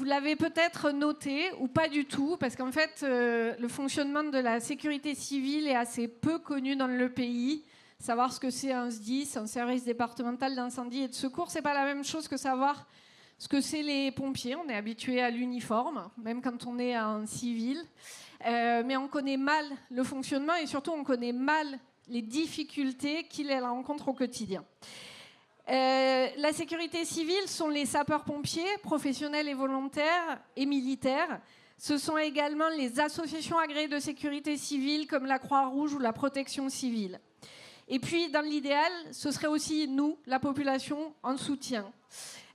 l'avez peut-être noté, ou pas du tout, parce qu'en fait, le fonctionnement de la sécurité civile est assez peu connu dans le pays. Savoir ce que c'est un SDIS, un service départemental d'incendie et de secours, c'est pas la même chose que savoir ce que c'est les pompiers. On est habitué à l'uniforme, même quand on est en civil. Mais on connaît mal le fonctionnement et surtout, on connaît mal les difficultés qu'ils rencontrent au quotidien. La sécurité civile sont les sapeurs-pompiers, professionnels et volontaires et militaires. Ce sont également les associations agréées de sécurité civile comme la Croix-Rouge ou la Protection civile. Et puis, dans l'idéal, ce serait aussi nous, la population, en soutien.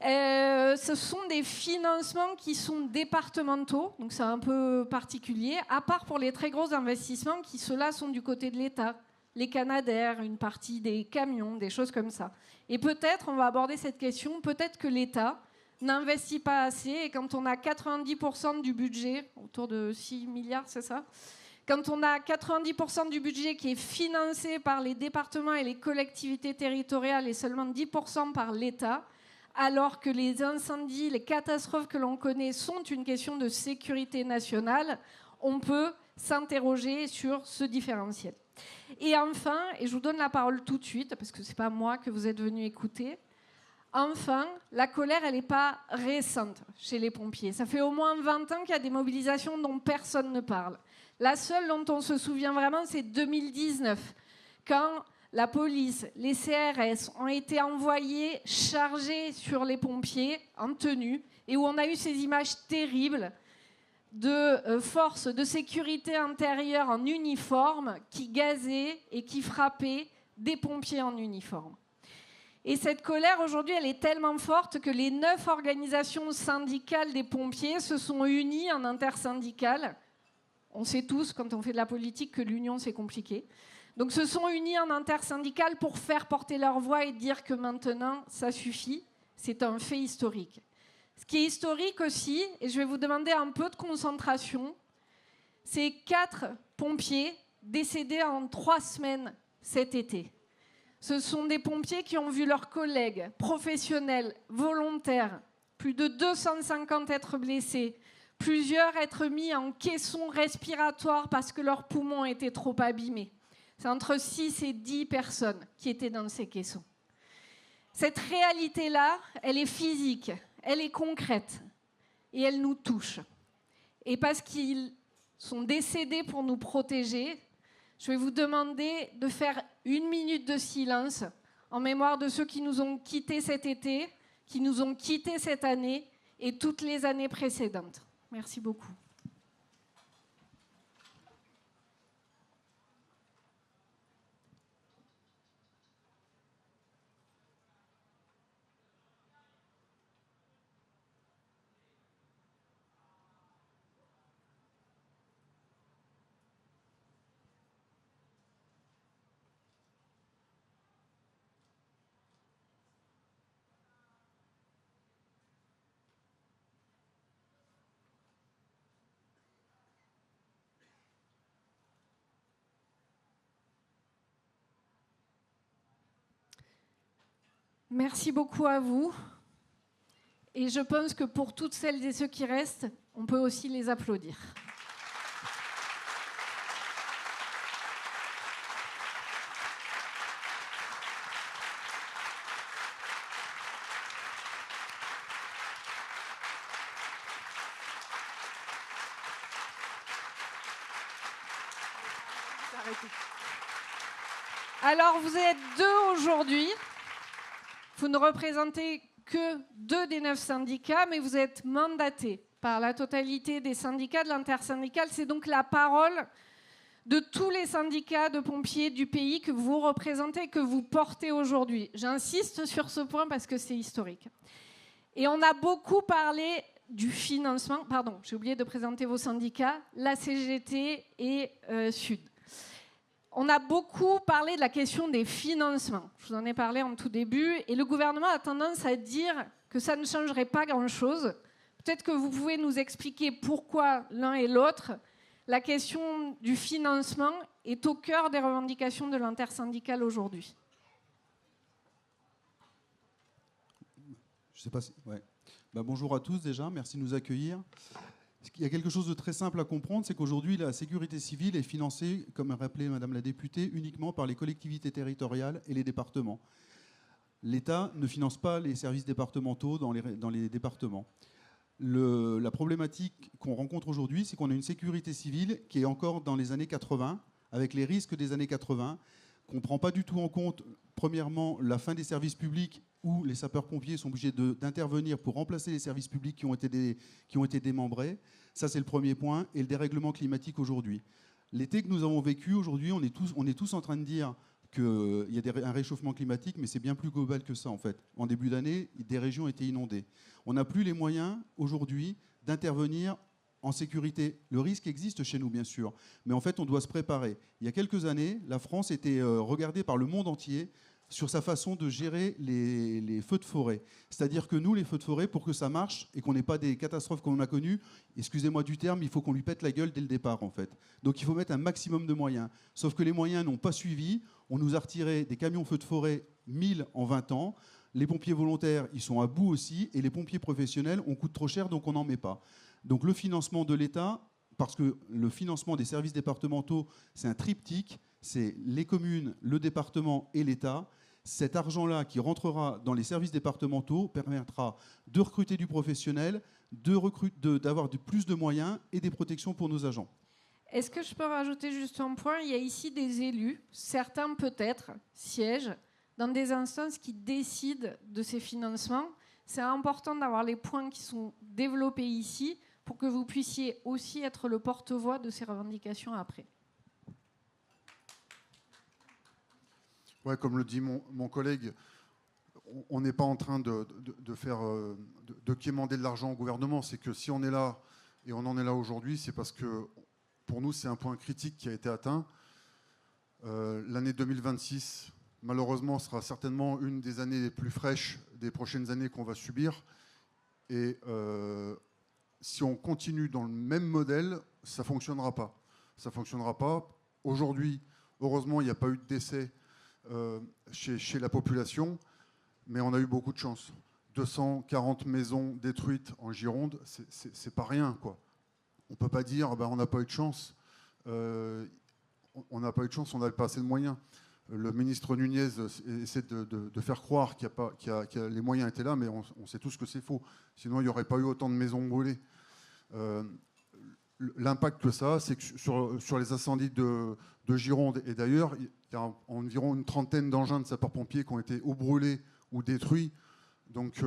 Ce sont des financements qui sont départementaux, donc c'est un peu particulier, à part pour les très gros investissements qui, ceux-là, sont du côté de l'État. Les Canadair, une partie des camions, des choses comme ça. Et peut-être, on va aborder cette question, peut-être que l'État n'investit pas assez, et quand on a 90% du budget, autour de 6 milliards, c'est ça ? Quand on a 90% du budget qui est financé par les départements et les collectivités territoriales et seulement 10% par l'État, alors que les incendies, les catastrophes que l'on connaît sont une question de sécurité nationale, on peut s'interroger sur ce différentiel. Et enfin, et je vous donne la parole tout de suite, parce que ce n'est pas moi que vous êtes venu écouter, enfin, la colère, elle n'est pas récente chez les pompiers. Ça fait au moins 20 ans qu'il y a des mobilisations dont personne ne parle. La seule dont on se souvient vraiment, c'est 2019, quand la police, les CRS ont été envoyés chargés sur les pompiers en tenue et où on a eu ces images terribles de forces de sécurité intérieure en uniforme qui gazaient et qui frappaient des pompiers en uniforme. Et cette colère, aujourd'hui, elle est tellement forte que les 9 organisations syndicales des pompiers se sont unies en intersyndicales. On sait tous, quand on fait de la politique, que l'union, c'est compliqué. Donc, se sont unis en intersyndicales pour faire porter leur voix et dire que maintenant, ça suffit. C'est un fait historique. Ce qui est historique aussi, et je vais vous demander un peu de concentration, c'est 4 pompiers décédés en 3 semaines cet été. Ce sont des pompiers qui ont vu leurs collègues professionnels, volontaires, plus de 250 être blessés, plusieurs être mis en caisson respiratoire parce que leurs poumons étaient trop abîmés. C'est entre 6 et 10 personnes qui étaient dans ces caissons. Cette réalité-là, elle est physique, elle est concrète et elle nous touche. Et parce qu'ils sont décédés pour nous protéger, je vais vous demander de faire 1 minute de silence en mémoire de ceux qui nous ont quittés cet été, qui nous ont quittés cette année et toutes les années précédentes. Merci beaucoup. Merci beaucoup à vous. Et je pense que pour toutes celles et ceux qui restent, on peut aussi les applaudir. Alors, vous êtes 2 aujourd'hui. Vous ne représentez que 2 des 9 syndicats, mais vous êtes mandatés par la totalité des syndicats de l'intersyndicale. C'est donc la parole de tous les syndicats de pompiers du pays que vous représentez, que vous portez aujourd'hui. J'insiste sur ce point parce que c'est historique. Et on a beaucoup parlé du financement. Pardon, j'ai oublié de présenter vos syndicats, la CGT et Sud. On a beaucoup parlé de la question des financements. Je vous en ai parlé en tout début. Et le gouvernement a tendance à dire que ça ne changerait pas grand-chose. Peut-être que vous pouvez nous expliquer pourquoi l'un et l'autre. La question du financement est au cœur des revendications de l'intersyndicale aujourd'hui. Je ne sais pas si... Ouais. Bonjour à tous déjà, merci de nous accueillir. Il y a quelque chose de très simple à comprendre, c'est qu'aujourd'hui la sécurité civile est financée, comme a rappelé Madame la députée, uniquement par les collectivités territoriales et les départements. L'État ne finance pas les services départementaux dans les départements. La problématique qu'on rencontre aujourd'hui, c'est qu'on a une sécurité civile qui est encore dans les années 80, avec les risques des années 80, qu'on ne prend pas du tout en compte, premièrement, la fin des services publics où les sapeurs-pompiers sont obligés d'intervenir pour remplacer les services publics qui ont été démembrés. Ça, c'est le premier point. Et le dérèglement climatique aujourd'hui. L'été que nous avons vécu aujourd'hui, on est tous en train de dire qu'il y a un réchauffement climatique, mais c'est bien plus global que ça, en fait. En début d'année, des régions étaient inondées. On n'a plus les moyens, aujourd'hui, d'intervenir en sécurité. Le risque existe chez nous, bien sûr, mais en fait, on doit se préparer. Il y a quelques années, la France était regardée par le monde entier sur sa façon de gérer les feux de forêt. C'est-à-dire que nous, les feux de forêt, pour que ça marche et qu'on n'ait pas des catastrophes qu'on a connues, excusez-moi du terme, il faut qu'on lui pète la gueule dès le départ, en fait. Donc il faut mettre un maximum de moyens. Sauf que les moyens n'ont pas suivi. On nous a retiré des camions feux de forêt, 1000 en 20 ans. Les pompiers volontaires, ils sont à bout aussi. Et les pompiers professionnels, on coûte trop cher, donc on n'en met pas. Donc le financement de l'État, parce que le financement des services départementaux, c'est un triptyque, c'est les communes, le département et l'État. Cet argent-là qui rentrera dans les services départementaux permettra de recruter du professionnel, d'avoir plus de moyens et des protections pour nos agents. Est-ce que je peux rajouter juste un point? Il y a ici des élus, certains peut-être siègent dans des instances qui décident de ces financements. C'est important d'avoir les points qui sont développés ici pour que vous puissiez aussi être le porte-voix de ces revendications après. Ouais, comme le dit mon collègue, on n'est pas en train de quémander de l'argent au gouvernement. C'est que si on est là, et on en est là aujourd'hui, c'est parce que pour nous, c'est un point critique qui a été atteint. L'année 2026, malheureusement, sera certainement une des années les plus fraîches des prochaines années qu'on va subir. Et si on continue dans le même modèle, ça ne fonctionnera pas. Ça ne fonctionnera pas. Aujourd'hui, heureusement, il n'y a pas eu de décès chez la population, mais on a eu beaucoup de chance. 240 maisons détruites en Gironde, c'est pas rien, quoi. On peut pas dire on n'a pas eu de chance. On n'a pas eu de chance, on n'avait pas assez de moyens. Le ministre Nunez essaie de faire croire que les moyens étaient là, mais on sait tous que c'est faux. Sinon, il n'y aurait pas eu autant de maisons brûlées. L'impact que ça a, c'est que sur les incendies de Gironde et d'ailleurs, il y a environ une trentaine d'engins de sapeurs-pompiers qui ont été ou brûlés ou détruits. Donc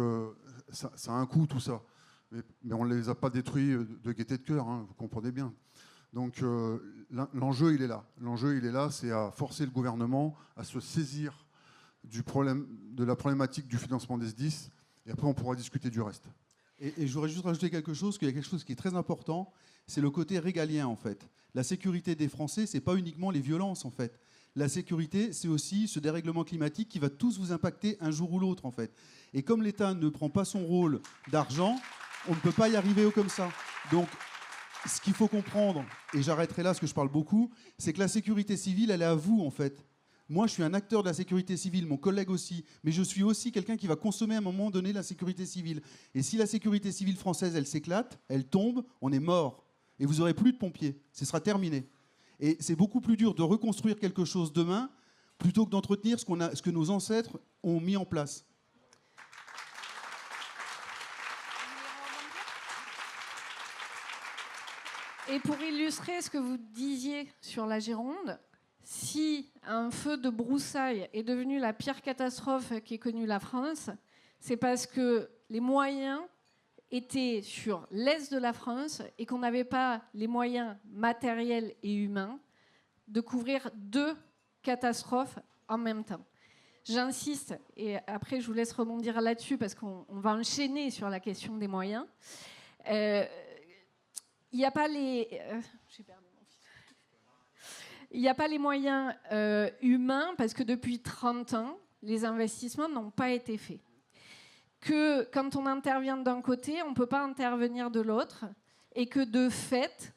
ça a un coût tout ça. Mais on ne les a pas détruits de gaieté de cœur, hein, vous comprenez bien. Donc l'enjeu, il est là. L'enjeu, il est là, c'est à forcer le gouvernement à se saisir de la problématique du financement des SDIS. Et après, on pourra discuter du reste. Et je voudrais juste rajouter quelque chose, qu'il y a quelque chose qui est très important, c'est le côté régalien, en fait. La sécurité des Français, c'est pas uniquement les violences, en fait. La sécurité, c'est aussi ce dérèglement climatique qui va tous vous impacter un jour ou l'autre, en fait. Et comme l'État ne prend pas son rôle d'argent, on ne peut pas y arriver comme ça. Donc, ce qu'il faut comprendre, et j'arrêterai là parce que je parle beaucoup, c'est que la sécurité civile, elle est à vous, en fait. Moi, je suis un acteur de la sécurité civile, mon collègue aussi, mais je suis aussi quelqu'un qui va consommer à un moment donné la sécurité civile. Et si la sécurité civile française, elle s'éclate, elle tombe, on est mort. Et vous n'aurez plus de pompiers. Ce sera terminé. Et c'est beaucoup plus dur de reconstruire quelque chose demain plutôt que d'entretenir ce que nos ancêtres ont mis en place. Et pour illustrer ce que vous disiez sur la Gironde, si un feu de broussailles est devenu la pire catastrophe qu'ait connue la France, c'est parce que les moyens étaient sur l'est de la France et qu'on n'avait pas les moyens matériels et humains de couvrir 2 catastrophes en même temps. J'insiste, et après je vous laisse rebondir là-dessus parce qu'on va enchaîner sur la question des moyens. Il n'y a pas les... Il n'y a pas les moyens humains parce que depuis 30 ans, les investissements n'ont pas été faits. Que quand on intervient d'un côté, on ne peut pas intervenir de l'autre et que de fait,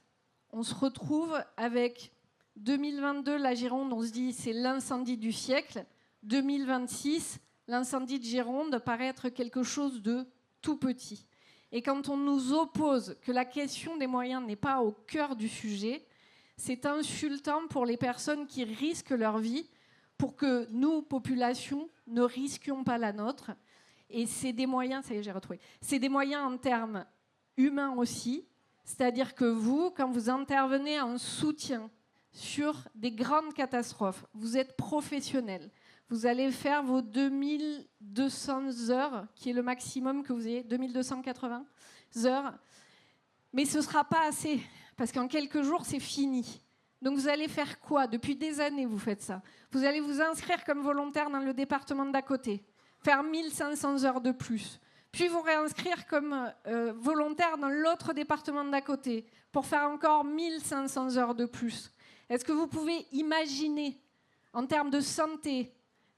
on se retrouve avec 2022, la Gironde, on se dit c'est l'incendie du siècle. 2026, l'incendie de Gironde paraît être quelque chose de tout petit. Et quand on nous oppose que la question des moyens n'est pas au cœur du sujet, c'est insultant pour les personnes qui risquent leur vie pour que nous, population, ne risquions pas la nôtre. Et c'est des moyens, ça y est, j'ai retrouvé, c'est des moyens en termes humains aussi, c'est-à-dire que vous, quand vous intervenez en soutien sur des grandes catastrophes, vous êtes professionnel. Vous allez faire vos 2200 heures, qui est le maximum que vous ayez, 2280 heures. Mais ce ne sera pas assez, parce qu'en quelques jours, c'est fini. Donc vous allez faire quoi? Depuis des années, vous faites ça. Vous allez vous inscrire comme volontaire dans le département d'à côté, faire 1500 heures de plus. Puis vous réinscrire comme volontaire dans l'autre département d'à côté, pour faire encore 1500 heures de plus. Est-ce que vous pouvez imaginer, en termes de santé,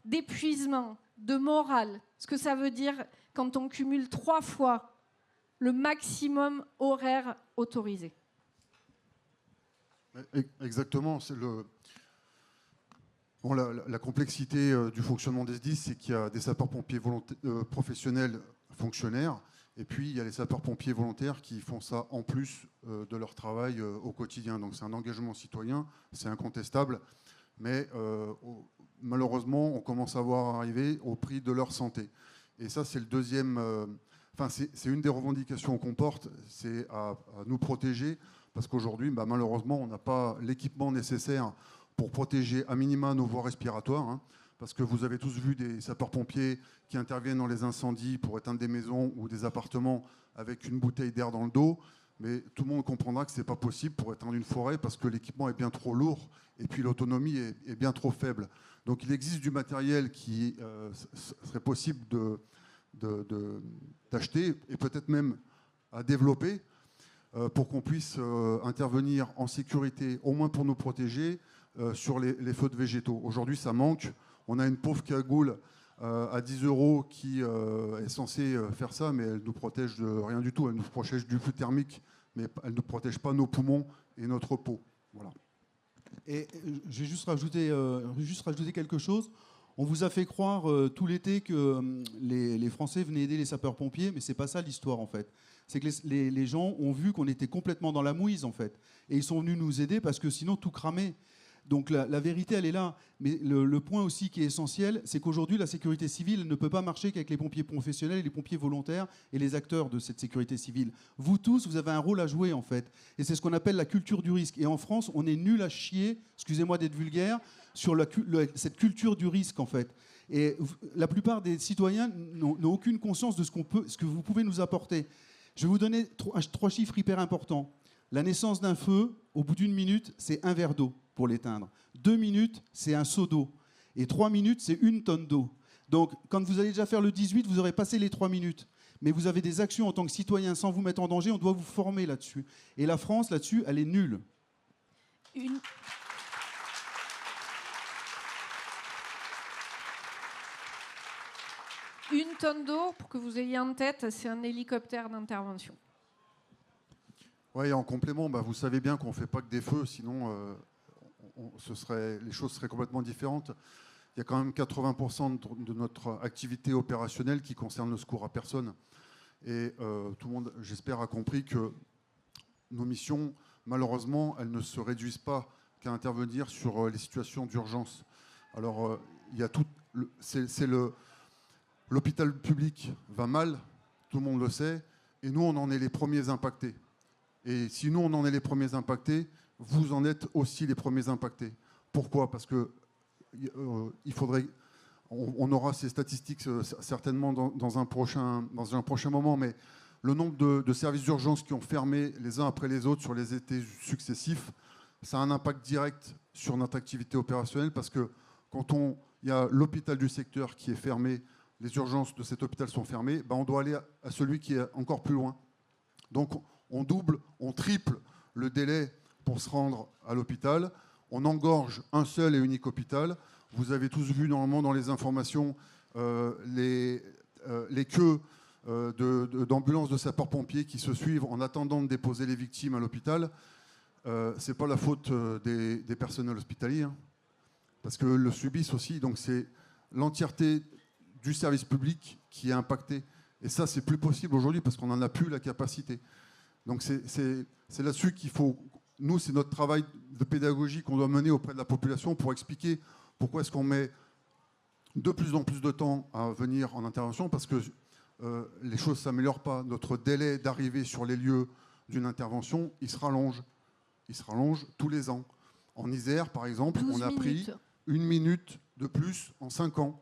d'épuisement, de morale, ce que ça veut dire quand on cumule 3 fois le maximum horaire autorisé? Exactement. C'est la complexité du fonctionnement des SDIS, c'est qu'il y a des sapeurs-pompiers professionnels fonctionnaires, et puis il y a les sapeurs-pompiers volontaires qui font ça en plus de leur travail au quotidien. Donc c'est un engagement citoyen, c'est incontestable, mais malheureusement, on commence à voir arriver au prix de leur santé. Et ça, c'est le deuxième. C'est une des revendications qu'on porte, c'est à nous protéger, parce qu'aujourd'hui, malheureusement, on n'a pas l'équipement nécessaire pour protéger à minima nos voies respiratoires. Hein, parce que vous avez tous vu des sapeurs-pompiers qui interviennent dans les incendies pour éteindre des maisons ou des appartements avec une bouteille d'air dans le dos. Mais tout le monde comprendra que ce n'est pas possible pour éteindre une forêt parce que l'équipement est bien trop lourd et puis l'autonomie est bien trop faible. Donc il existe du matériel qui serait possible d'acheter et peut-être même à développer pour qu'on puisse intervenir en sécurité, au moins pour nous protéger, sur les feux de végétaux. Aujourd'hui, ça manque. On a une pauvre cagoule à 10 € qui est censée faire ça, mais elle ne nous protège de rien du tout. Elle nous protège du flux thermique, mais elle ne protège pas nos poumons et notre peau. Voilà. Et j'ai juste rajouté quelque chose. On vous a fait croire tout l'été que les Français venaient aider les sapeurs-pompiers, mais c'est pas ça l'histoire en fait. C'est que les gens ont vu qu'on était complètement dans la mouise en fait. Et ils sont venus nous aider parce que sinon tout cramait. Donc la vérité, elle est là. Mais le point aussi qui est essentiel, c'est qu'aujourd'hui, la sécurité civile ne peut pas marcher qu'avec les pompiers professionnels et les pompiers volontaires et les acteurs de cette sécurité civile. Vous tous, vous avez un rôle à jouer, en fait. Et c'est ce qu'on appelle la culture du risque. Et en France, on est nul à chier, excusez-moi d'être vulgaire, sur cette culture du risque, en fait. Et la plupart des citoyens n'ont aucune conscience de ce que vous pouvez nous apporter. Je vais vous donner 3 chiffres hyper importants. La naissance d'un feu, au bout d'1 minute, c'est 1 verre d'eau pour l'éteindre. 2 minutes, c'est un seau d'eau. Et 3 minutes, c'est 1 tonne d'eau. Donc, quand vous allez déjà faire le 18, vous aurez passé les 3 minutes. Mais vous avez des actions en tant que citoyen sans vous mettre en danger. On doit vous former là-dessus. Et la France, là-dessus, elle est nulle. Une tonne d'eau, pour que vous ayez en tête, c'est un hélicoptère d'intervention. Oui, en complément, vous savez bien qu'on ne fait pas que des feux, sinon les choses seraient complètement différentes. Il y a quand même 80% de notre activité opérationnelle qui concerne le secours à personne. Et tout le monde, j'espère, a compris que nos missions, malheureusement, elles ne se réduisent pas qu'à intervenir sur les situations d'urgence. Alors, il y a tout. L'hôpital public va mal, tout le monde le sait, et nous, on en est les premiers impactés. Et si nous, on en est les premiers impactés, vous en êtes aussi les premiers impactés. Pourquoi ? Parce que il faudrait... On aura ces statistiques certainement dans un prochain moment, mais le nombre de services d'urgence qui ont fermé les uns après les autres sur les étés successifs, ça a un impact direct sur notre activité opérationnelle parce que quand il y a l'hôpital du secteur qui est fermé, les urgences de cet hôpital sont fermées, on doit aller à celui qui est encore plus loin. Donc on double, on triple le délai pour se rendre à l'hôpital. On engorge un seul et unique hôpital. Vous avez tous vu normalement dans les informations les queues d'ambulances de sapeurs-pompiers qui se suivent en attendant de déposer les victimes à l'hôpital. Ce n'est pas la faute des personnels hospitaliers, hein, parce que le subissent aussi. Donc c'est l'entièreté du service public qui est impacté. Et ça, c'est plus possible aujourd'hui parce qu'on n'en a plus la capacité. Donc c'est là-dessus qu'il faut... Nous, c'est notre travail de pédagogie qu'on doit mener auprès de la population pour expliquer pourquoi est-ce qu'on met de plus en plus de temps à venir en intervention, parce que les choses ne s'améliorent pas. Notre délai d'arrivée sur les lieux d'une intervention, il se rallonge. Il se rallonge tous les ans. En Isère, par exemple, on a pris 1 minute de plus en 5 ans.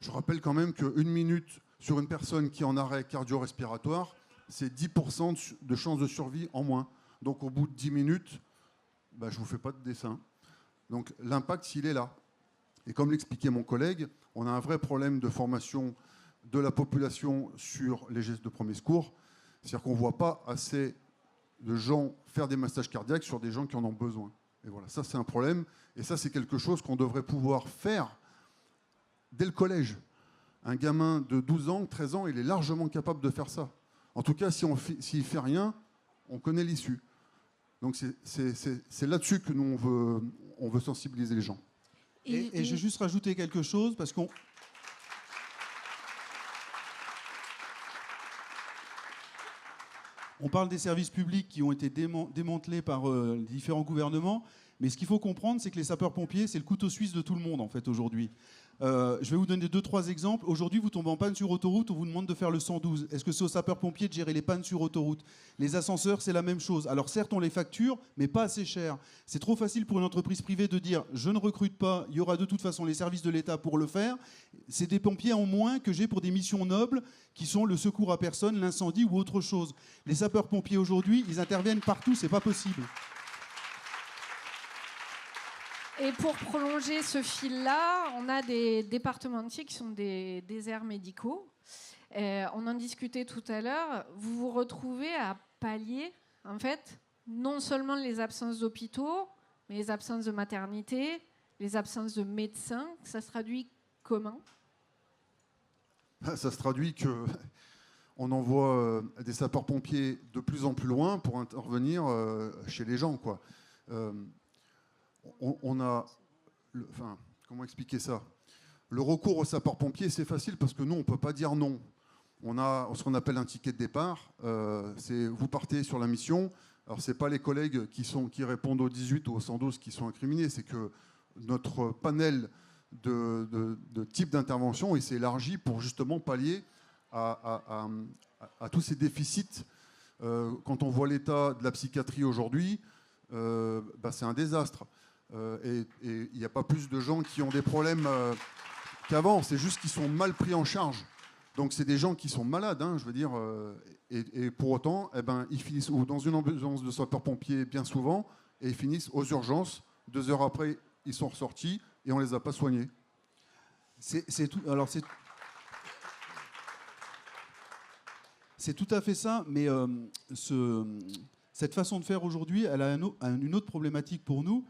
Je rappelle quand même qu'1 minute sur une personne qui est en arrêt cardio-respiratoire, c'est 10% de chances de survie en moins. Donc au bout de 10 minutes, je ne vous fais pas de dessin. Donc l'impact, s'il est là. Et comme l'expliquait mon collègue, on a un vrai problème de formation de la population sur les gestes de premier secours. C'est-à-dire qu'on ne voit pas assez de gens faire des massages cardiaques sur des gens qui en ont besoin. Et voilà, ça c'est un problème. Et ça c'est quelque chose qu'on devrait pouvoir faire dès le collège. Un gamin de 12 ans, 13 ans, il est largement capable de faire ça. En tout cas, s'il ne fait rien, on connaît l'issue. Donc c'est là-dessus que nous, on veut sensibiliser les gens. Et je vais juste rajouter quelque chose, parce qu'on... On parle des services publics qui ont été démantelés par les différents gouvernements, mais ce qu'il faut comprendre, c'est que les sapeurs-pompiers, c'est le couteau suisse de tout le monde, en fait, aujourd'hui. Je vais vous donner 2-3 exemples. Aujourd'hui, vous tombez en panne sur autoroute, on vous demande de faire le 112. Est-ce que c'est aux sapeurs-pompiers de gérer les pannes sur autoroute? Les ascenseurs, c'est la même chose. Alors certes, on les facture, mais pas assez cher. C'est trop facile pour une entreprise privée de dire « je ne recrute pas, il y aura de toute façon les services de l'État pour le faire ». C'est des pompiers en moins que j'ai pour des missions nobles qui sont le secours à personne, l'incendie ou autre chose. Les sapeurs-pompiers aujourd'hui, ils interviennent partout, c'est pas possible. Et pour prolonger ce fil-là, on a des départements entiers qui sont des déserts médicaux. On en discutait tout à l'heure. Vous vous retrouvez à pallier, en fait, non seulement les absences d'hôpitaux, mais les absences de maternité, les absences de médecins. Ça se traduit comment? Ça se traduit qu'on envoie des sapeurs-pompiers de plus en plus loin pour intervenir chez les gens, quoi. On a... comment expliquer ça? Le recours aux sapeurs-pompiers, c'est facile parce que nous, on ne peut pas dire non. On a ce qu'on appelle un ticket de départ. C'est vous partez sur la mission. Alors, ce n'est pas les collègues qui répondent au 18 ou au 112 qui sont incriminés. C'est que notre panel de types d'intervention, il s'est élargi pour justement pallier à tous ces déficits. Quand on voit l'état de la psychiatrie aujourd'hui, c'est un désastre. Et il n'y a pas plus de gens qui ont des problèmes qu'avant. C'est juste qu'ils sont mal pris en charge. Donc c'est des gens qui sont malades, je veux dire. Et pour autant, ils finissent dans une ambulance de sapeurs-pompiers bien souvent, et ils finissent aux urgences. 2 heures après, ils sont ressortis et on ne les a pas soignés. C'est tout. Alors c'est tout à fait ça, mais cette façon de faire aujourd'hui, elle a une autre problématique pour nous.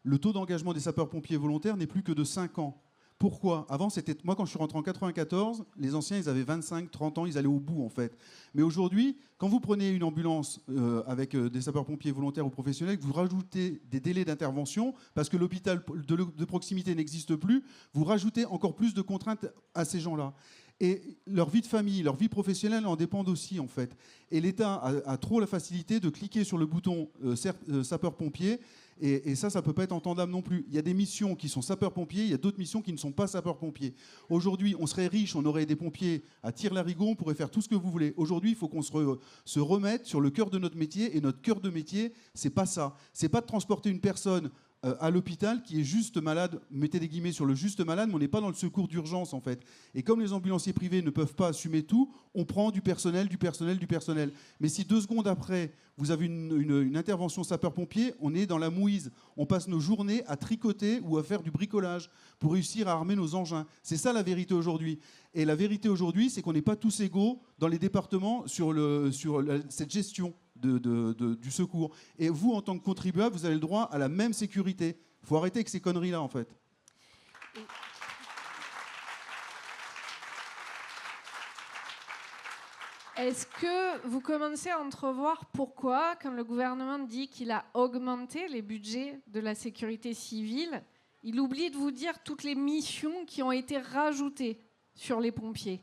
Le taux d'engagement des sapeurs-pompiers volontaires n'est plus que de 5 ans. Pourquoi? Avant, moi, quand je suis rentré en 94, les anciens, ils avaient 25, 30 ans, ils allaient au bout, en fait. Mais aujourd'hui, quand vous prenez une ambulance avec des sapeurs-pompiers volontaires ou professionnels, vous rajoutez des délais d'intervention, parce que l'hôpital de proximité n'existe plus, vous rajoutez encore plus de contraintes à ces gens-là. Et leur vie de famille, leur vie professionnelle en dépendent aussi, en fait. Et l'État a trop la facilité de cliquer sur le bouton sapeur-pompier. Et ça ne peut pas être entendable non plus. Il y a des missions qui sont sapeurs-pompiers, il y a d'autres missions qui ne sont pas sapeurs-pompiers. Aujourd'hui, on serait riche, on aurait des pompiers à tire-larigot, on pourrait faire tout ce que vous voulez. Aujourd'hui, il faut qu'on se remette sur le cœur de notre métier. Et notre cœur de métier, c'est pas ça. C'est pas de transporter une personne à l'hôpital qui est juste malade, mettez des guillemets sur le juste malade, mais on n'est pas dans le secours d'urgence en fait. Et comme les ambulanciers privés ne peuvent pas assumer tout, on prend du personnel. Mais si 2 secondes après, vous avez une intervention sapeur-pompier, on est dans la mouise. On passe nos journées à tricoter ou à faire du bricolage pour réussir à armer nos engins. C'est ça la vérité aujourd'hui. Et la vérité aujourd'hui, c'est qu'on n'est pas tous égaux dans les départements sur cette gestion du secours. Et vous, en tant que contribuable, vous avez le droit à la même sécurité. Il faut arrêter avec ces conneries-là, en fait. Est-ce que vous commencez à entrevoir pourquoi, quand le gouvernement dit qu'il a augmenté les budgets de la sécurité civile, il oublie de vous dire toutes les missions qui ont été rajoutées sur les pompiers?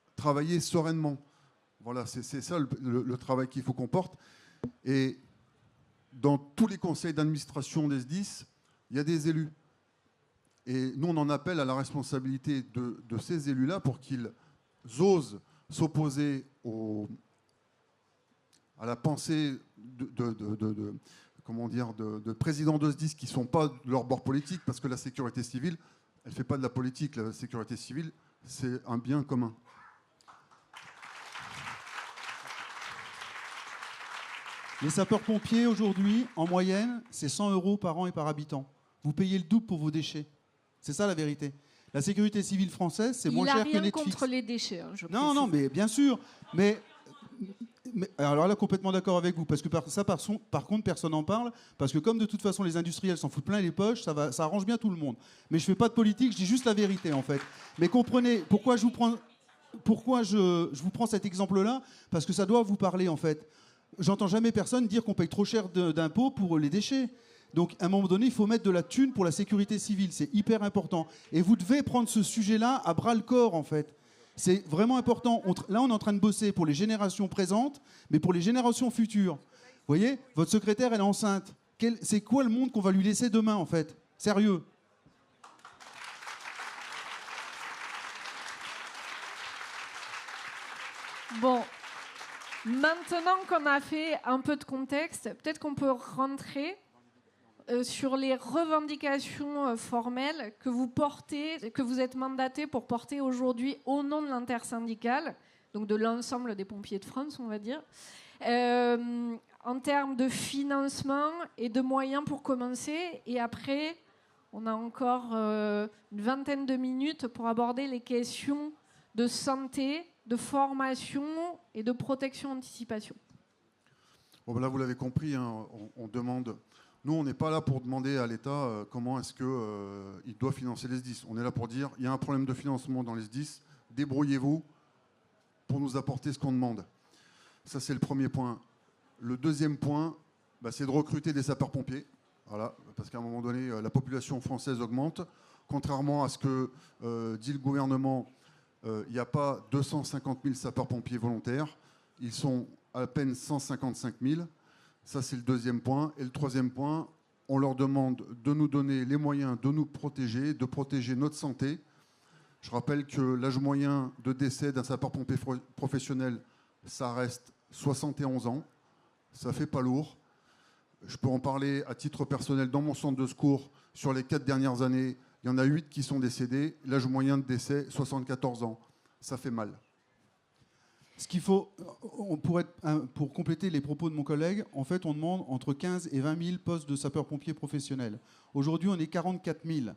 travailler sereinement. Voilà, c'est ça le travail qu'il faut qu'on porte. Et dans tous les conseils d'administration des SDIS, il y a des élus. Et nous, on en appelle à la responsabilité de ces élus-là pour qu'ils osent s'opposer à la pensée de présidents de SDIS qui ne sont pas de leur bord politique, parce que la sécurité civile, elle ne fait pas de la politique. La sécurité civile, c'est un bien commun. Les sapeurs-pompiers, aujourd'hui, en moyenne, c'est 100 € par an et par habitant. Vous payez le double pour vos déchets. C'est ça la vérité. La sécurité civile française, c'est moins cher que Netflix. Il n'a rien contre les déchets, hein, je précise. Non, mais bien sûr. Mais alors là, complètement d'accord avec vous. Parce que par contre, personne n'en parle. Parce que comme de toute façon, les industriels s'en foutent plein les poches, ça arrange bien tout le monde. Mais je ne fais pas de politique, je dis juste la vérité, en fait. Mais comprenez, pourquoi je vous prends cet exemple-là? Parce que ça doit vous parler, en fait. J'entends jamais personne dire qu'on paye trop cher d'impôts pour les déchets. Donc, à un moment donné, il faut mettre de la thune pour la sécurité civile. C'est hyper important. Et vous devez prendre ce sujet-là à bras-le-corps, en fait. C'est vraiment important. Là, on est en train de bosser pour les générations présentes, mais pour les générations futures. Vous voyez, votre secrétaire, elle est enceinte. C'est quoi le monde qu'on va lui laisser demain, en fait? Sérieux. Bon. Maintenant qu'on a fait un peu de contexte, peut-être qu'on peut rentrer sur les revendications formelles que vous portez, que vous êtes mandaté pour porter aujourd'hui au nom de l'intersyndicale, donc de l'ensemble des pompiers de France, on va dire, en termes de financement et de moyens pour commencer. Et après, on a encore une vingtaine de minutes pour aborder les questions de santé, de formation et de protection anticipation. Bon, ben là, vous l'avez compris, hein, on demande... Nous, on n'est pas là pour demander à l'État comment est-ce qu'il doit financer les SDIS. On est là pour dire, il y a un problème de financement dans les SDIS, débrouillez-vous pour nous apporter ce qu'on demande. Ça, c'est le premier point. Le deuxième point, c'est de recruter des sapeurs-pompiers. Voilà, parce qu'à un moment donné, la population française augmente. Contrairement à ce que dit le gouvernement, il n'y a pas 250 000 sapeurs-pompiers volontaires. Ils sont à peine 155 000. Ça, c'est le deuxième point. Et le troisième point, on leur demande de nous donner les moyens de nous protéger, de protéger notre santé. Je rappelle que l'âge moyen de décès d'un sapeur-pompier professionnel, ça reste 71 ans. Ça fait pas lourd. Je peux en parler à titre personnel dans mon centre de secours. Sur les 4 dernières années, il y en a 8 qui sont décédés. L'âge moyen de décès, 74 ans. Ça fait mal. Ce qu'il faut, pour compléter les propos de mon collègue, en fait, on demande entre 15 et 20 000 postes de sapeurs-pompiers professionnels. Aujourd'hui, on est 44 000.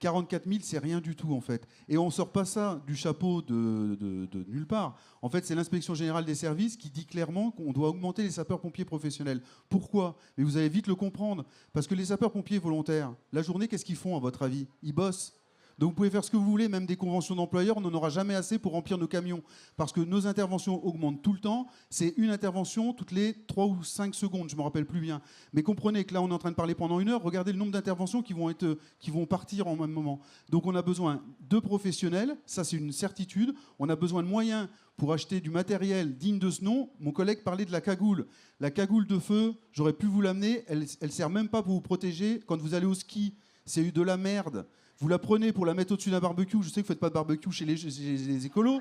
44 000, c'est rien du tout, en fait. Et on ne sort pas ça du chapeau de nulle part. En fait, c'est l'Inspection générale des services qui dit clairement qu'on doit augmenter les sapeurs-pompiers professionnels. Pourquoi? Mais vous allez vite le comprendre. Parce que les sapeurs-pompiers volontaires, la journée, qu'est-ce qu'ils font, à votre avis? Ils bossent. Donc vous pouvez faire ce que vous voulez, même des conventions d'employeurs, on n'en aura jamais assez pour remplir nos camions. Parce que nos interventions augmentent tout le temps. C'est une intervention toutes les 3 ou 5 secondes, je ne me rappelle plus bien. Mais comprenez que là, on est en train de parler pendant 1 heure. Regardez le nombre d'interventions qui vont partir en même moment. Donc on a besoin de professionnels, ça c'est une certitude. On a besoin de moyens pour acheter du matériel digne de ce nom. Mon collègue parlait de la cagoule. La cagoule de feu, j'aurais pu vous l'amener. Elle ne sert même pas pour vous protéger quand vous allez au ski. C'est de la merde. Vous la prenez pour la mettre au-dessus d'un barbecue. Je sais que vous ne faites pas de barbecue chez les écolos,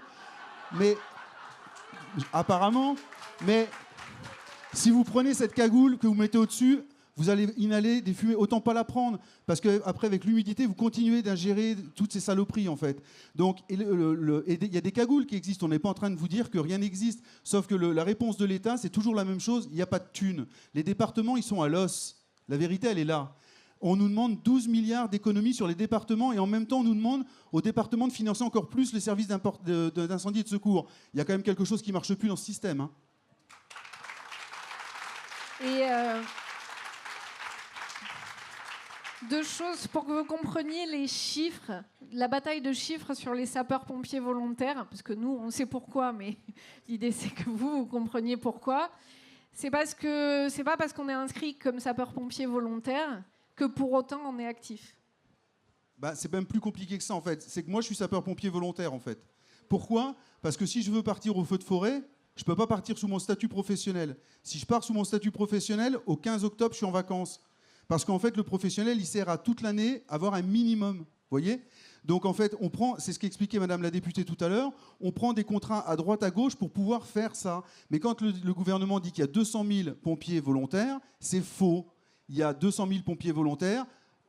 mais apparemment. Mais si vous prenez cette cagoule que vous mettez au-dessus, vous allez inhaler des fumées. Autant pas la prendre, parce qu'après, avec l'humidité, vous continuez d'ingérer toutes ces saloperies, en fait. Donc, il y a des cagoules qui existent. On n'est pas en train de vous dire que rien n'existe. Sauf que la réponse de l'État, c'est toujours la même chose. Il n'y a pas de thunes. Les départements, ils sont à l'os. La vérité, elle est là. On nous demande 12 milliards d'économies sur les départements et en même temps, on nous demande aux départements de financer encore plus les services d'incendie et de secours. Il y a quand même quelque chose qui ne marche plus dans ce système. Hein. Et deux choses pour que vous compreniez les chiffres, la bataille de chiffres sur les sapeurs-pompiers volontaires, parce que nous, on sait pourquoi, mais l'idée, c'est que vous compreniez pourquoi. C'est pas parce qu'on est inscrit comme sapeur-pompier volontaire que pour autant on est actif. C'est même plus compliqué que ça, en fait. C'est que moi, je suis sapeur-pompier volontaire, en fait. Pourquoi ? Parce que si je veux partir au feu de forêt, je ne peux pas partir sous mon statut professionnel. Si je pars sous mon statut professionnel, au 15 octobre, je suis en vacances. Parce qu'en fait, le professionnel, il sert à toute l'année avoir un minimum. Vous voyez ? Donc en fait, on prend, c'est ce qu'expliquait Madame la députée tout à l'heure, on prend des contrats à droite, à gauche pour pouvoir faire ça. Mais quand le gouvernement dit qu'il y a 200 000 pompiers volontaires, c'est faux. Il y a 200 000 pompiers volontaires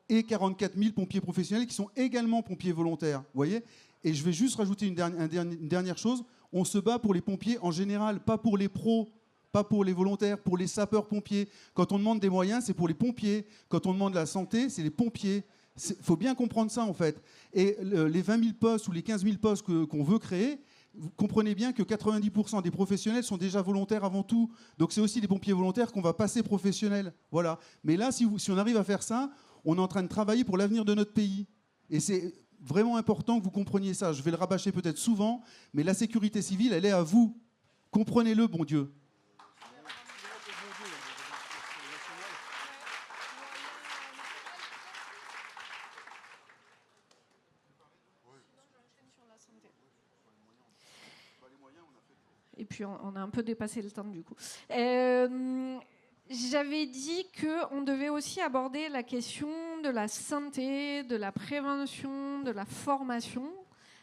et 44 000 pompiers professionnels qui sont également pompiers volontaires. Vous voyez ? Et je vais juste rajouter une dernière chose. On se bat pour les pompiers en général, pas pour les pros, pas pour les volontaires, pour les sapeurs-pompiers. Quand on demande des moyens, c'est pour les pompiers. Quand on demande la santé, c'est les pompiers. Il faut bien comprendre ça, en fait. Et les 20 000 postes ou les 15 000 postes qu'on veut créer, vous comprenez bien que 90% des professionnels sont déjà volontaires avant tout. Donc c'est aussi des pompiers volontaires qu'on va passer professionnels. Voilà. Mais là, si on arrive à faire ça, on est en train de travailler pour l'avenir de notre pays. Et c'est vraiment important que vous compreniez ça. Je vais le rabâcher peut-être souvent, mais la sécurité civile, elle est à vous. Comprenez-le, bon Dieu. Et puis on a un peu dépassé le temps du coup. J'avais dit qu'on devait aussi aborder la question de la santé, de la prévention, de la formation.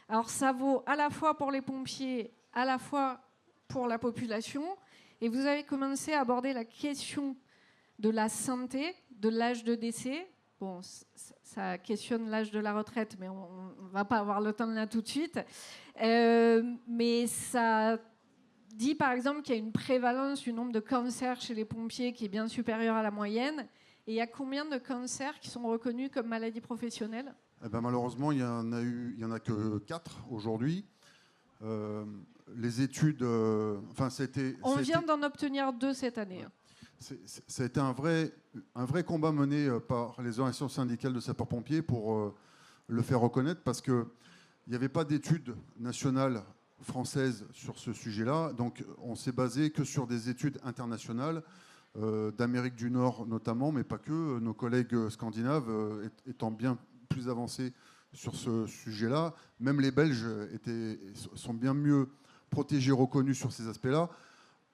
Alors ça vaut à la fois pour les pompiers, à la fois pour la population. Et vous avez commencé à aborder la question de la santé, de l'âge de décès. Bon, ça questionne l'âge de la retraite, mais on ne va pas avoir le temps là tout de suite. Mais ça dit par exemple qu'il y a une prévalence du nombre de cancers chez les pompiers qui est bien supérieure à la moyenne. Et il y a combien de cancers qui sont reconnus comme maladies professionnelles ? Eh ben, malheureusement, il y en a que 4 aujourd'hui. Les études... On vient d'en obtenir 2 cette année. Ça a été un vrai combat mené par les organisations syndicales de sapeurs-pompiers pour le faire reconnaître, parce qu'il n'y avait pas d'études nationales françaises sur ce sujet-là. Donc on s'est basé que sur des études internationales, d'Amérique du Nord notamment, mais pas que, nos collègues scandinaves étant bien plus avancés sur ce sujet-là. Même les Belges sont bien mieux protégés, reconnus sur ces aspects-là.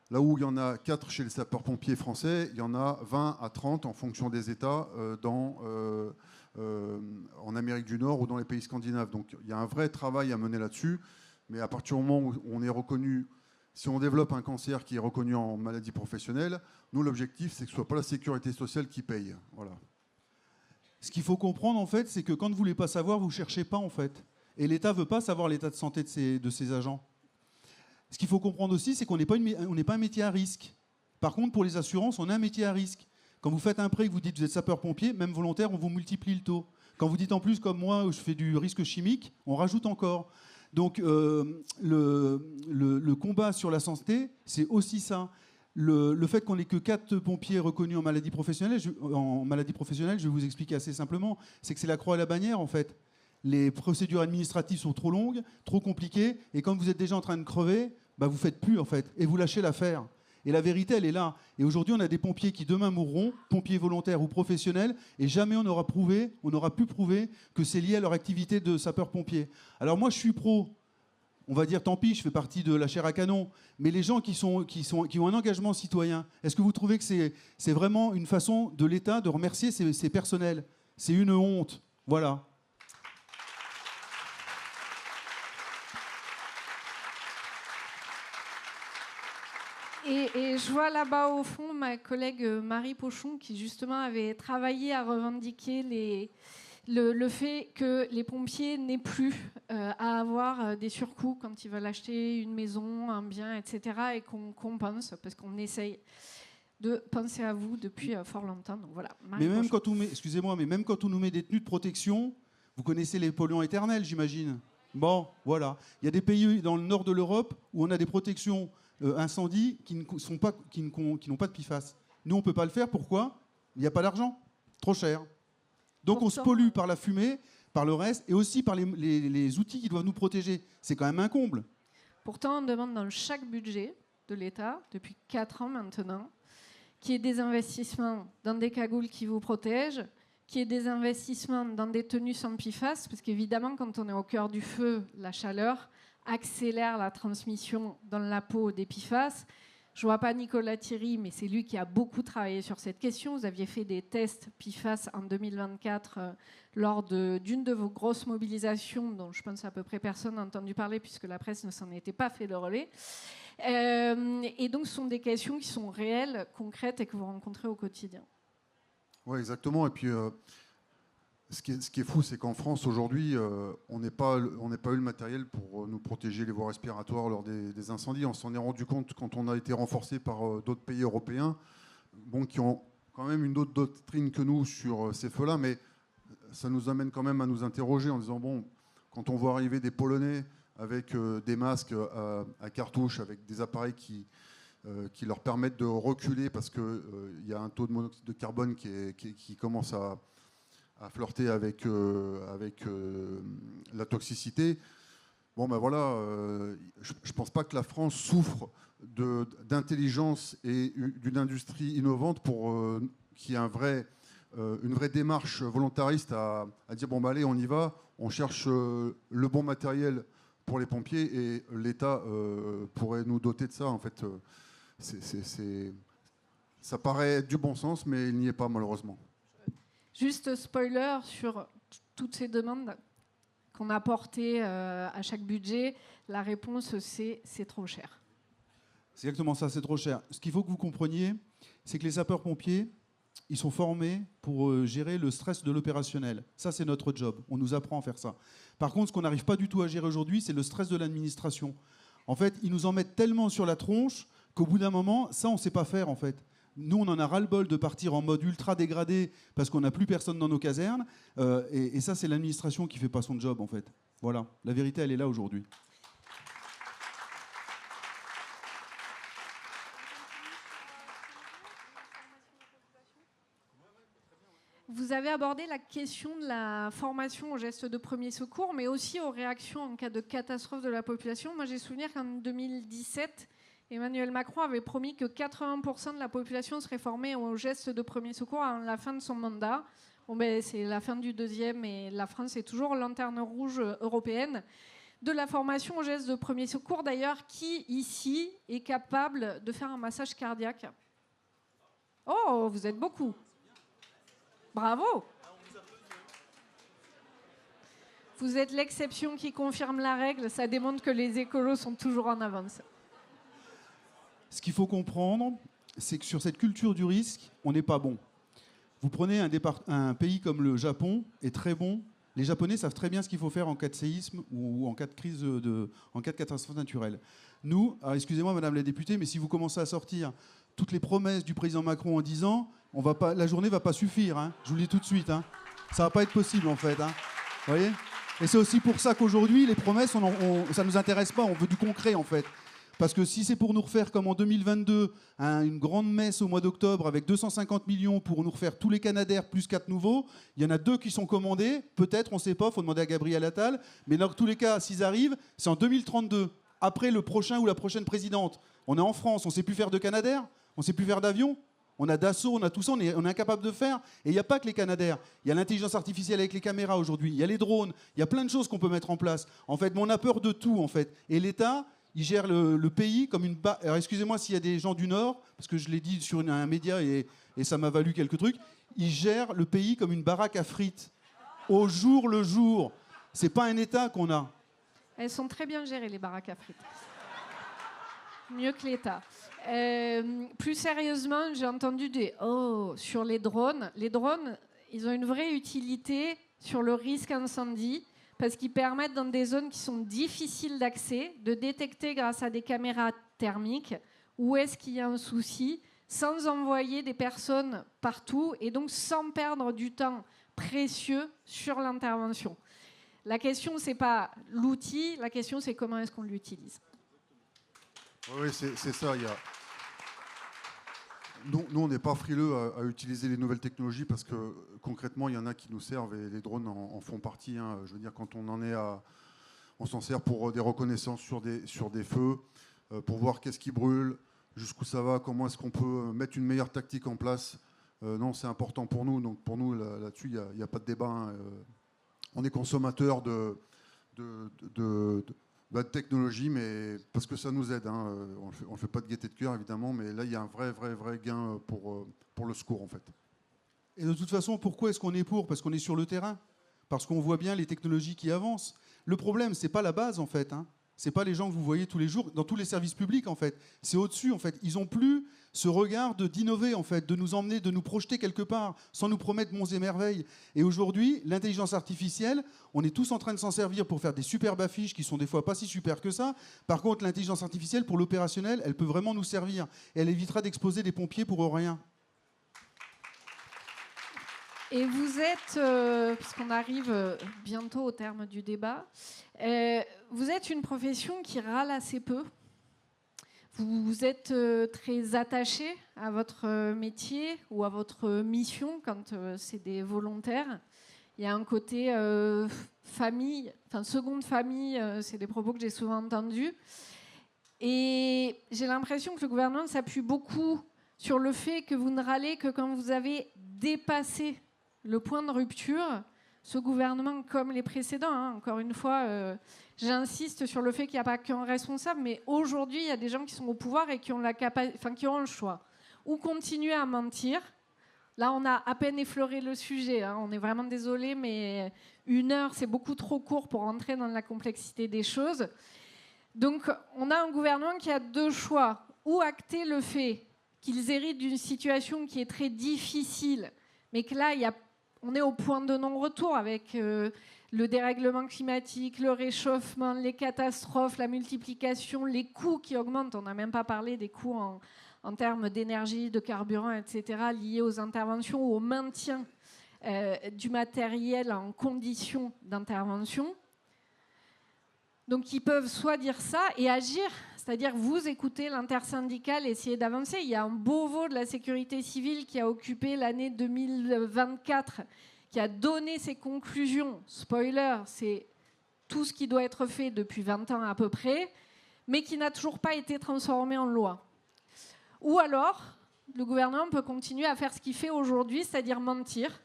Là où il y en a 4 chez les sapeurs-pompiers français, il y en a 20 à 30 en fonction des États en Amérique du Nord ou dans les pays scandinaves. Donc il y a un vrai travail à mener là-dessus. Mais à partir du moment où on est reconnu, si on développe un cancer qui est reconnu en maladie professionnelle, nous, l'objectif, c'est que ce ne soit pas la sécurité sociale qui paye. Voilà. Ce qu'il faut comprendre, en fait, c'est que quand vous ne voulez pas savoir, vous ne cherchez pas, en fait. Et l'État ne veut pas savoir l'état de santé de ses agents. Ce qu'il faut comprendre aussi, c'est qu'on n'est pas un métier à risque. Par contre, pour les assurances, on a un métier à risque. Quand vous faites un prêt et que vous dites que vous êtes sapeur-pompier, même volontaire, on vous multiplie le taux. Quand vous dites en plus, comme moi, où je fais du risque chimique, on rajoute encore. Donc le combat sur la santé, c'est aussi ça. Le fait qu'on n'ait que 4 pompiers reconnus en maladie professionnelle, je vais vous expliquer assez simplement, c'est que c'est la croix et la bannière en fait. Les procédures administratives sont trop longues, trop compliquées, et quand vous êtes déjà en train de crever, bah vous ne faites plus en fait, et vous lâchez l'affaire. Et la vérité, elle est là. Et aujourd'hui, on a des pompiers qui demain mourront, pompiers volontaires ou professionnels, et jamais on n'aura pu prouver que c'est lié à leur activité de sapeur-pompier. Alors moi, je suis pro. On va dire, tant pis, je fais partie de la chair à canon. Mais les gens qui ont un engagement citoyen, est-ce que vous trouvez que c'est vraiment une façon de l'État de remercier ses personnels ? C'est une honte. Voilà. Et je vois là-bas au fond ma collègue Marie Pochon qui justement avait travaillé à revendiquer le fait que les pompiers n'aient plus à avoir des surcoûts quand ils veulent acheter une maison, un bien, etc. et qu'on compense parce qu'on essaye de penser à vous depuis fort longtemps. Donc voilà. Mais même quand on nous met des tenues de protection, vous connaissez les polluants éternels, j'imagine. Bon, voilà. Il y a des pays dans le nord de l'Europe où on a des protections incendies qui n'ont pas de PFAS. Nous, on ne peut pas le faire. Pourquoi ? Il n'y a pas d'argent. Trop cher. Donc on se pollue par la fumée, par le reste, et aussi par les outils qui doivent nous protéger. C'est quand même un comble. Pourtant, on demande dans chaque budget de l'État, depuis 4 ans maintenant, qu'il y ait des investissements dans des cagoules qui vous protègent, qu'il y ait des investissements dans des tenues sans PFAS, parce qu'évidemment, quand on est au cœur du feu, la chaleur accélère la transmission dans la peau des PFAS. Je ne vois pas Nicolas Thierry, mais c'est lui qui a beaucoup travaillé sur cette question. Vous aviez fait des tests PFAS en 2024 lors d'une de vos grosses mobilisations, dont je pense à peu près personne n'a entendu parler puisque la presse ne s'en était pas fait le relais. Et donc, ce sont des questions qui sont réelles, concrètes et que vous rencontrez au quotidien. Oui, exactement. Et puis, ce qui est fou, c'est qu'en France, aujourd'hui, on n'a pas eu le matériel pour nous protéger les voies respiratoires lors des incendies. On s'en est rendu compte quand on a été renforcé par d'autres pays européens, qui ont quand même une autre doctrine que nous sur ces feux-là, mais ça nous amène quand même à nous interroger en disant, quand on voit arriver des Polonais avec des masques à cartouches, avec des appareils qui leur permettent de reculer parce qu'il y a un taux de monoxyde de carbone qui commence à flirter avec la toxicité. Je ne pense pas que la France souffre d'intelligence et d'une industrie innovante pour qu'il y ait une vraie démarche volontariste à dire allez, on y va, on cherche le bon matériel pour les pompiers et l'État pourrait nous doter de ça. En fait, ça paraît du bon sens, mais il n'y est pas malheureusement. Juste spoiler sur toutes ces demandes qu'on a portées à chaque budget, la réponse c'est trop cher. C'est exactement ça, c'est trop cher. Ce qu'il faut que vous compreniez, c'est que les sapeurs-pompiers, ils sont formés pour gérer le stress de l'opérationnel. Ça, c'est notre job. On nous apprend à faire ça. Par contre, ce qu'on n'arrive pas du tout à gérer aujourd'hui, c'est le stress de l'administration. En fait, ils nous en mettent tellement sur la tronche qu'au bout d'un moment, ça, on ne sait pas faire, en fait. Nous, on en a ras-le-bol de partir en mode ultra dégradé parce qu'on n'a plus personne dans nos casernes. Et ça, c'est l'administration qui ne fait pas son job, en fait. Voilà, la vérité, elle est là aujourd'hui. Vous avez abordé la question de la formation aux gestes de premier secours, mais aussi aux réactions en cas de catastrophe de la population. Moi, j'ai souvenir qu'en 2017, Emmanuel Macron avait promis que 80% de la population serait formée aux gestes de premier secours à la fin de son mandat. C'est la fin du deuxième et la France est toujours lanterne rouge européenne de la formation aux gestes de premier secours. D'ailleurs, qui ici est capable de faire un massage cardiaque? Oh, vous êtes beaucoup. Bravo. Vous êtes l'exception qui confirme la règle. Ça démontre que les écolos sont toujours en avance. Ce qu'il faut comprendre, c'est que sur cette culture du risque, on n'est pas bon. Vous prenez un pays comme le Japon, est très bon. Les Japonais savent très bien ce qu'il faut faire en cas de séisme ou en cas de crise, en cas de catastrophe naturelle. Nous, excusez-moi Madame la députée, mais si vous commencez à sortir toutes les promesses du président Macron en disant la journée ne va pas suffire, hein, je vous le dis tout de suite. Hein. Ça ne va pas être possible en fait. Hein. Vous voyez ? Et c'est aussi pour ça qu'aujourd'hui, les promesses, ça ne nous intéresse pas, on veut du concret en fait. Parce que si c'est pour nous refaire comme en 2022, une grande messe au mois d'octobre avec 250 millions pour nous refaire tous les Canadair plus 4 nouveaux, il y en a 2 qui sont commandés, peut-être, on ne sait pas, il faut demander à Gabriel Attal, mais dans tous les cas, s'ils arrivent, c'est en 2032, après le prochain ou la prochaine présidente. On est en France, on ne sait plus faire de Canadair, on ne sait plus faire d'avion, on a Dassault, on a tout ça, on est incapable de faire. Et il n'y a pas que les Canadair, il y a l'intelligence artificielle avec les caméras aujourd'hui, il y a les drones, il y a plein de choses qu'on peut mettre en place. En fait, mais on a peur de tout, en fait. Et l'État, il gère le pays comme une... Alors excusez-moi s'il y a des gens du Nord, parce que je l'ai dit sur un média et ça m'a valu quelques trucs. Il gère le pays comme une baraque à frites, au jour le jour. C'est pas un État qu'on a. Elles sont très bien gérées, les baraques à frites. Mieux que l'État. Plus sérieusement, j'ai entendu des « oh » sur les drones. Les drones, ils ont une vraie utilité sur le risque incendie, parce qu'ils permettent, dans des zones qui sont difficiles d'accès, de détecter grâce à des caméras thermiques où est-ce qu'il y a un souci, sans envoyer des personnes partout et donc sans perdre du temps précieux sur l'intervention. La question, ce n'est pas l'outil, la question, c'est comment est-ce qu'on l'utilise. Oui, c'est ça. Nous, on n'est pas frileux à utiliser les nouvelles technologies parce que concrètement, il y en a qui nous servent et les drones en font partie. Hein. Je veux dire, quand on s'en sert pour des reconnaissances sur des feux, pour voir qu'est-ce qui brûle, jusqu'où ça va, comment est-ce qu'on peut mettre une meilleure tactique en place. Non, c'est important pour nous. Donc pour nous, là-dessus, il n'y a pas de débat. Hein. On est consommateur de De technologie, mais parce que ça nous aide. Hein. On ne fait pas de gaieté de cœur, évidemment, mais là, il y a un vrai gain pour le secours, en fait. Et de toute façon, pourquoi est-ce qu'on est pour? Parce qu'on est sur le terrain. Parce qu'on voit bien les technologies qui avancent. Le problème, ce n'est pas la base, en fait. Hein. Ce n'est pas les gens que vous voyez tous les jours, dans tous les services publics, en fait. C'est au-dessus, en fait. Ils n'ont plus ce regard d'innover, en fait, de nous emmener, de nous projeter quelque part, sans nous promettre monts et merveilles. Et aujourd'hui, l'intelligence artificielle, on est tous en train de s'en servir pour faire des superbes affiches qui sont des fois pas si super que ça. Par contre, l'intelligence artificielle, pour l'opérationnel, elle peut vraiment nous servir. Et elle évitera d'exposer des pompiers pour rien. Et vous êtes, puisqu'on arrive bientôt au terme du débat, vous êtes une profession qui râle assez peu. Vous êtes très attaché à votre métier ou à votre mission quand c'est des volontaires. Il y a un côté famille, enfin seconde famille, c'est des propos que j'ai souvent entendus. Et j'ai l'impression que le gouvernement s'appuie beaucoup sur le fait que vous ne râlez que quand vous avez dépassé le point de rupture. Ce gouvernement, comme les précédents, hein, encore une fois, j'insiste sur le fait qu'il n'y a pas qu'un responsable, mais aujourd'hui, il y a des gens qui sont au pouvoir et qui ont, qui ont le choix. Ou continuer à mentir. Là, on a à peine effleuré le sujet. Hein, on est vraiment désolé, mais 1 heure, c'est beaucoup trop court pour entrer dans la complexité des choses. Donc, on a un gouvernement qui a 2 choix. Ou acter le fait qu'ils héritent d'une situation qui est très difficile, mais que là, on est au point de non-retour avec le dérèglement climatique, le réchauffement, les catastrophes, la multiplication, les coûts qui augmentent. On n'a même pas parlé des coûts en termes d'énergie, de carburant, etc., liés aux interventions ou au maintien du matériel en conditions d'intervention. Donc ils peuvent soit dire ça et agir, c'est-à-dire vous écoutez l'intersyndicale, essayer d'avancer. Il y a un Beauvau de la sécurité civile qui a occupé l'année 2024, qui a donné ses conclusions. Spoiler, c'est tout ce qui doit être fait depuis 20 ans à peu près, mais qui n'a toujours pas été transformé en loi. Ou alors, le gouvernement peut continuer à faire ce qu'il fait aujourd'hui, c'est-à-dire mentir,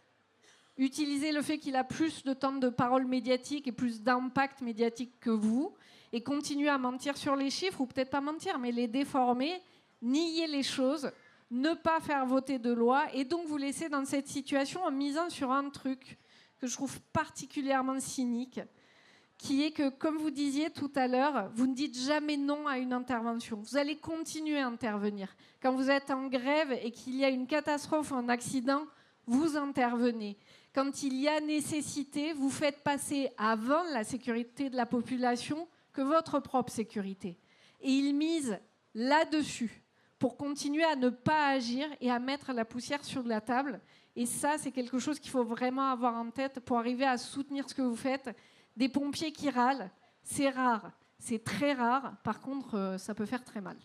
utiliser le fait qu'il a plus de temps de parole médiatique et plus d'impact médiatique que vous, et continuer à mentir sur les chiffres, ou peut-être pas mentir, mais les déformer, nier les choses, ne pas faire voter de loi, et donc vous laisser dans cette situation en misant sur un truc que je trouve particulièrement cynique, qui est que, comme vous disiez tout à l'heure, vous ne dites jamais non à une intervention. Vous allez continuer à intervenir. Quand vous êtes en grève et qu'il y a une catastrophe ou un accident, vous intervenez. Quand il y a nécessité, vous faites passer avant la sécurité de la population que votre propre sécurité. Et ils misent là-dessus pour continuer à ne pas agir et à mettre la poussière sur la table. Et ça, c'est quelque chose qu'il faut vraiment avoir en tête pour arriver à soutenir ce que vous faites. Des pompiers qui râlent, c'est rare, c'est très rare. Par contre, ça peut faire très mal.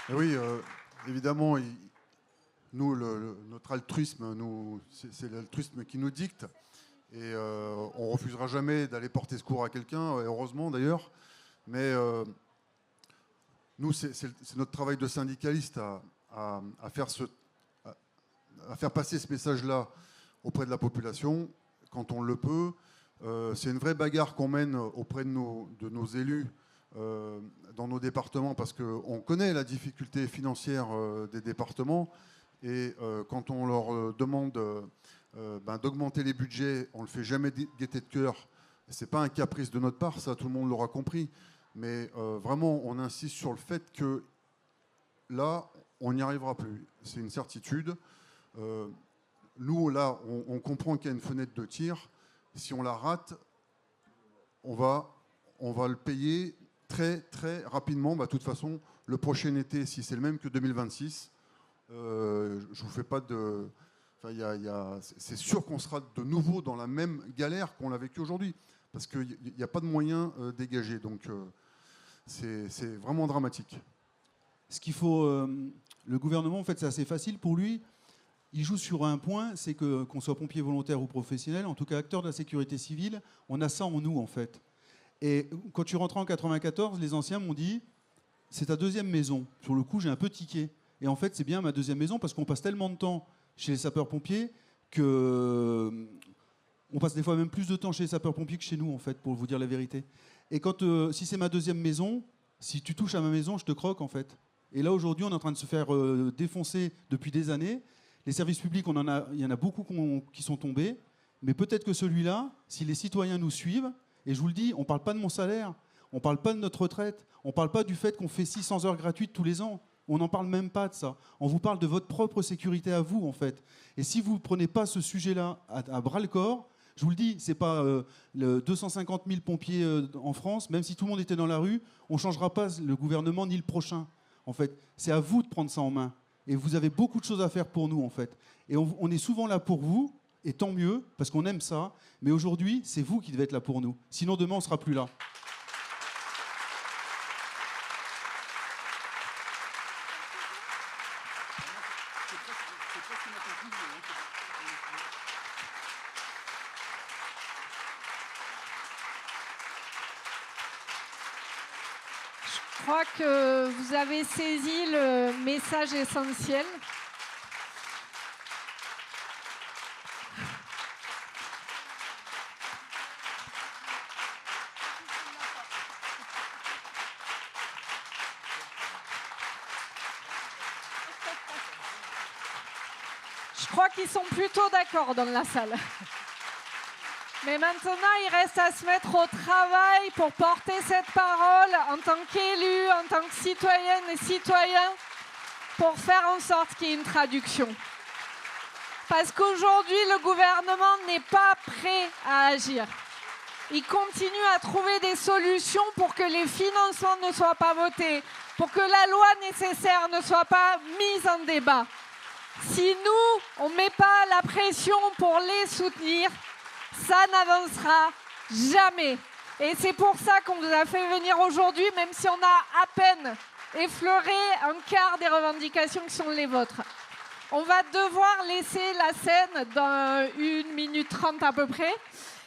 Et oui, évidemment, nous, notre altruisme, c'est l'altruisme qui nous dicte. Et on ne refusera jamais d'aller porter secours à quelqu'un, heureusement d'ailleurs. Mais nous, c'est notre travail de syndicaliste à faire passer ce message-là auprès de la population, quand on le peut. C'est une vraie bagarre qu'on mène auprès de nos élus dans nos départements, parce qu'on connaît la difficulté financière des départements. Et quand on leur demande d'augmenter les budgets, on ne le fait jamais gaieté de cœur. Ce n'est pas un caprice de notre part, ça tout le monde l'aura compris. Mais vraiment, on insiste sur le fait que là, on n'y arrivera plus. C'est une certitude. Nous, là, on comprend qu'il y a une fenêtre de tir. Si on la rate, on va le payer très, très rapidement. De toute façon, le prochain été, si c'est le même que 2026, je ne vous fais pas de... c'est sûr qu'on sera de nouveau dans la même galère qu'on l'a vécu aujourd'hui, parce qu'il n'y a pas de moyens dégagés. Donc, c'est vraiment dramatique. Ce qu'il faut... le gouvernement, en fait, c'est assez facile pour lui. Il joue sur un point, c'est que, qu'on soit pompier volontaire ou professionnel, en tout cas acteur de la sécurité civile, on a ça en nous, en fait. Et quand je suis rentré en 94, les anciens m'ont dit « c'est ta deuxième maison ». Sur le coup, j'ai un peu tiqué. Et en fait, c'est bien ma deuxième maison parce qu'on passe tellement de temps chez les sapeurs-pompiers que... On passe des fois même plus de temps chez les sapeurs-pompiers que chez nous, en fait, pour vous dire la vérité. Et si c'est ma deuxième maison, si tu touches à ma maison, je te croque, en fait. Et là, aujourd'hui, on est en train de se faire défoncer depuis des années. Les services publics, il y en a beaucoup qui sont tombés. Mais peut-être que celui-là, si les citoyens nous suivent, et je vous le dis, on ne parle pas de mon salaire, on ne parle pas de notre retraite, on ne parle pas du fait qu'on fait 600 heures gratuites tous les ans. On n'en parle même pas de ça. On vous parle de votre propre sécurité à vous, en fait. Et si vous ne prenez pas ce sujet-là à bras-le-corps, je vous le dis, ce n'est pas 250 000 pompiers en France, même si tout le monde était dans la rue, on ne changera pas le gouvernement ni le prochain. En fait, c'est à vous de prendre ça en main. Et vous avez beaucoup de choses à faire pour nous, en fait. Et on est souvent là pour vous, et tant mieux, parce qu'on aime ça. Mais aujourd'hui, c'est vous qui devez être là pour nous. Sinon, demain, on ne sera plus là. Je crois que vous avez saisi le message essentiel. Je crois qu'ils sont plutôt d'accord dans la salle. Mais maintenant, il reste à se mettre au travail pour porter cette parole en tant qu'élu, en tant que citoyenne et citoyen, pour faire en sorte qu'il y ait une traduction. Parce qu'aujourd'hui, le gouvernement n'est pas prêt à agir. Il continue à trouver des solutions pour que les financements ne soient pas votés, pour que la loi nécessaire ne soit pas mise en débat. Si nous, on ne met pas la pression pour les soutenir, ça n'avancera jamais. Et c'est pour ça qu'on vous a fait venir aujourd'hui, même si on a à peine effleuré un quart des revendications qui sont les vôtres. On va devoir laisser la scène dans 1 minute 30 à peu près.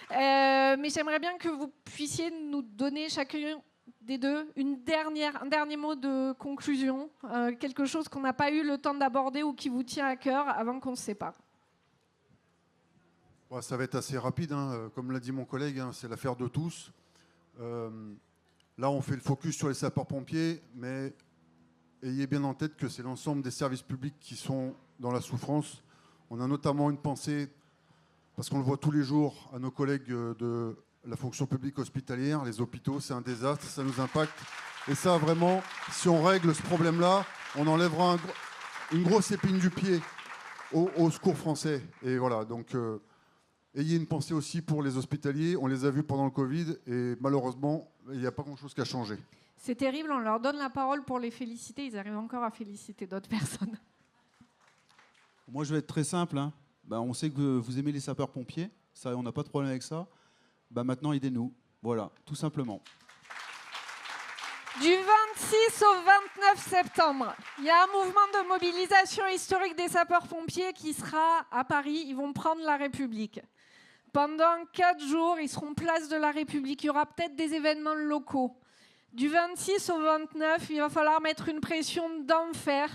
Mais j'aimerais bien que vous puissiez nous donner chacun des deux un dernier mot de conclusion, quelque chose qu'on n'a pas eu le temps d'aborder ou qui vous tient à cœur avant qu'on se sépare. Ouais, ça va être assez rapide, hein. Comme l'a dit mon collègue, hein, c'est l'affaire de tous. Là, on fait le focus sur les sapeurs-pompiers, mais ayez bien en tête que c'est l'ensemble des services publics qui sont dans la souffrance. On a notamment une pensée, parce qu'on le voit tous les jours, à nos collègues de la fonction publique hospitalière, les hôpitaux, c'est un désastre, ça nous impacte. Et ça, vraiment, si on règle ce problème-là, on enlèvera une grosse épine du pied au secours français. Et voilà, donc ayez une pensée aussi pour les hospitaliers. On les a vus pendant le Covid et malheureusement, il n'y a pas grand-chose qui a changé. C'est terrible, on leur donne la parole pour les féliciter, ils arrivent encore à féliciter d'autres personnes. Moi, je vais être très simple. Hein. On sait que vous aimez les sapeurs-pompiers, ça, on n'a pas de problème avec ça. Maintenant, aidez-nous. Voilà, tout simplement. Du 26 au 29 septembre, il y a un mouvement de mobilisation historique des sapeurs-pompiers qui sera à Paris. Ils vont prendre la République. Pendant 4 jours, ils seront place de la République. Il y aura peut-être des événements locaux. Du 26 au 29, il va falloir mettre une pression d'enfer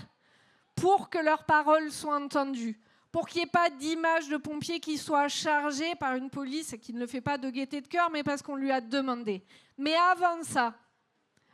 pour que leurs paroles soient entendues, pour qu'il n'y ait pas d'image de pompiers qui soit chargée par une police qui ne le fait pas de gaieté de cœur, mais parce qu'on lui a demandé. Mais avant ça,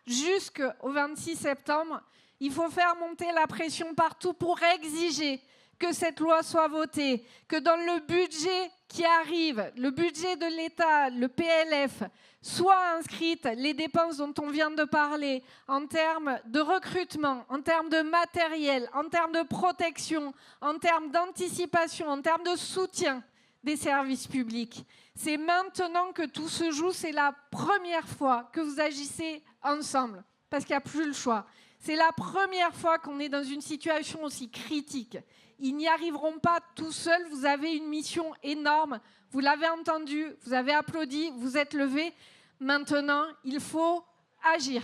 jusqu'au 26 septembre, il faut faire monter la pression partout pour exiger que cette loi soit votée, que dans le budget qui arrive, le budget de l'État, le PLF, soient inscrites les dépenses dont on vient de parler en termes de recrutement, en termes de matériel, en termes de protection, en termes d'anticipation, en termes de soutien des services publics. C'est maintenant que tout se joue, c'est la première fois que vous agissez ensemble, parce qu'il n'y a plus le choix. C'est la première fois qu'on est dans une situation aussi critique. Ils n'y arriveront pas tout seuls, vous avez une mission énorme, vous l'avez entendu, vous avez applaudi, vous êtes levés. Maintenant, il faut agir.